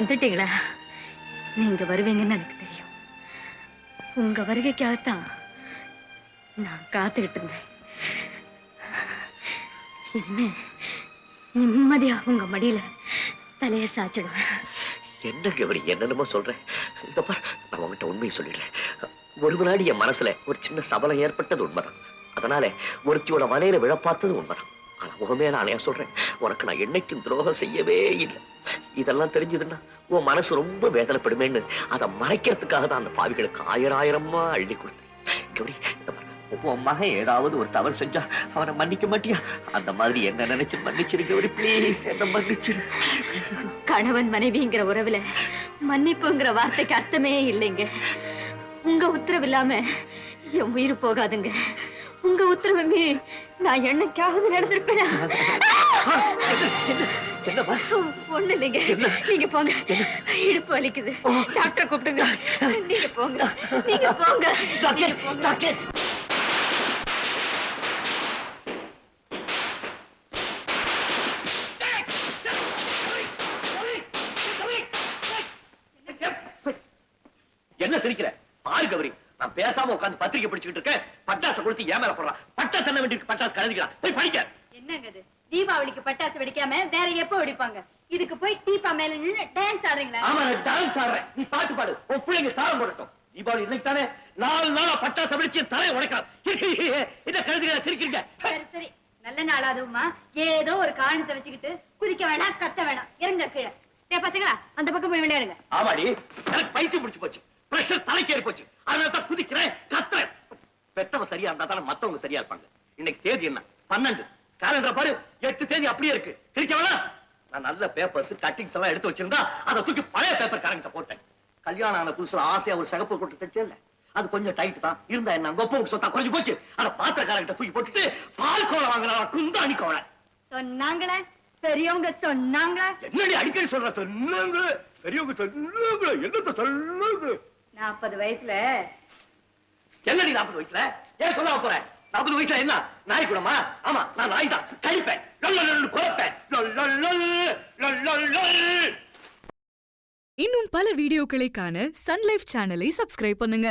வந்துட்டீங்களா? நீங்க வருவீங்கன்னு எனக்கு தெரியும். உங்க வருகைக்காகத்தான் நான் காத்துக்கிட்டு இருந்தேன். இனிமே நிம்மதியா உங்க மடியில தலைய சாச்சிடுவேன். என்ன கௌரி என்னென்னமோ சொல்றேன். இந்த பார், நான் உங்ககிட்ட உண்மையை சொல்லிடுறேன். ஒரு வினாடி என் மனசுல ஒரு சின்ன சபலம் ஏற்பட்டது உண்மைதான். அதனால ஒருத்தியோட மலையில விழப்பார்த்தது உண்மைதான். ஆனா முகமே நானே சொல்றேன், உனக்கு நான் என்னைக்கும் துரோகம் செய்யவே இல்லை. இதெல்லாம் தெரிஞ்சதுன்னா உன் மனசு ரொம்ப வேதனைப்படுமேன்னு அதை மறைக்கிறதுக்காக தான் அந்த பாவிகளுக்கு ஆயிரமா அள்ளி கொடுத்தேன். கௌரி, உன் மகன் ஏதாவது ஒரு தவறு செஞ்சா அவனை மன்னிக்க மாட்டியா? அந்த மாதிரி என்ன நினைச்சு மன்னிச்சிரு கௌரி, பிளீஸ் என்ன மன்னிச்சிரு. கணவன் மனைவிங்கிற உறவுல மன்னிப்புங்கிற வார்த்தைக்கு அர்த்தமே இல்லைங்க. உங்க உத்தரவு இல்லாம என் உயிர் போகாதுங்க. உங்க உத்தரவுமே நான் என்னைக்காவது நடந்திருப்பேன். ஒண்ணு இல்லைங்க, நீங்க போங்க. இடுப்பு வலிக்குது, டாக்டர் கூப்பிடுங்க. நீங்க போங்க, நீங்க போங்க. என்ன சிரிக்கிற? பாரு கௌரி, நான் பேசாம உட்கார்ந்து பத்திரிக்கை பிடிச்சிட்டு இருக்கேன். பட்டாசு கொடுத்து ஏமேல போடுறான். பட்டாசு என்ன வேண்டியிருக்கு? பட்டாசு கலந்துக்கலாம். போய் படிக்க. என்னங்க இது? தீபாவளிக்கு பட்டாசு வெடிக்காம வேற எப்ப வெடிப்பாங்க? இதுக்கு போய் டீப்பா மேல நின்னு டான்ஸ் ஆடுறீங்களா? ஆமா, நான் டான்ஸ் ஆடுறேன். நீ பாட்டு பாடு. உன் பிள்ளைங்க தாளம் போடட்டும். தீபாவளி இன்னைக்கு தானே, 4 நாளா பட்டாசு வெடிச்சு தலையை உடைக்கலாம். என்ன கழுதுகளா சிரிக்கிறீங்க? சரி சரி, நல்ல நாள் அதுவுமா. ஏதோ ஒரு காரணத்தை வச்சுக்கிட்டு குதிக்க வேணாம், கத்த வேணாம். இறங்க கீழே. பசங்களா, அந்த பக்கம் போய் விளையாடுங்க. ஆமாடி, எனக்கு பைத்தியம் பிடிச்சு போச்சு. பிரஷர் தலைக்கு ஏறி போச்சு. அதனால தான் குதிக்கிறேன், கத்துறேன். பெத்தவ சரியா இருந்தா தானே மத்தவங்க சரியா இருப்பாங்க. இன்னைக்கு தேதி என்ன? 12. காலண்டர் பாரு, 8 தேதி அப்படியே இருக்கு. கிழிச்சவனா? நான் நல்ல பேப்பர்ஸ் கட்டிங்ஸ் எல்லாம் எடுத்து வச்சிருந்தா அதை தூக்கி பழைய பேப்பர் காரங்கிட்ட போட்டேன். கல்யாணம் ஆன புதுசுல ஆசையா ஒரு சிகப்பு கொட்டு தைச்சே இல்ல, அது கொஞ்சம் டைட் தான் இருந்தா என்ன, கொப்ப சொத்தா குறைஞ்சு போச்சு. அதை பாத்திரக்காரங்கிட்ட தூக்கி போட்டுட்டு பால் கோலை வாங்கினா குந்தாணி கோலை. சொன்னாங்களே பெரியவங்க, சொன்னாங்க. என்னடி அடிக்கடி சொல்ற? சொன்னாங்க பெரியவங்க, சொன்னாங்க. என்னத்த சொன்னாங்க? 40 வயசுல. என்னடி 40 வயசுல? ஏன் சொல்ல போறேன்? 40 வயசுல என்ன நாய் கூடமா? ஆமா, நான் நாய் தான். கழிப்பேன், குறைப்பேன். இன்னும் பல வீடியோக்களை காண சன் லைஃப் சேனலை சப்ஸ்கிரைப் பண்ணுங்க.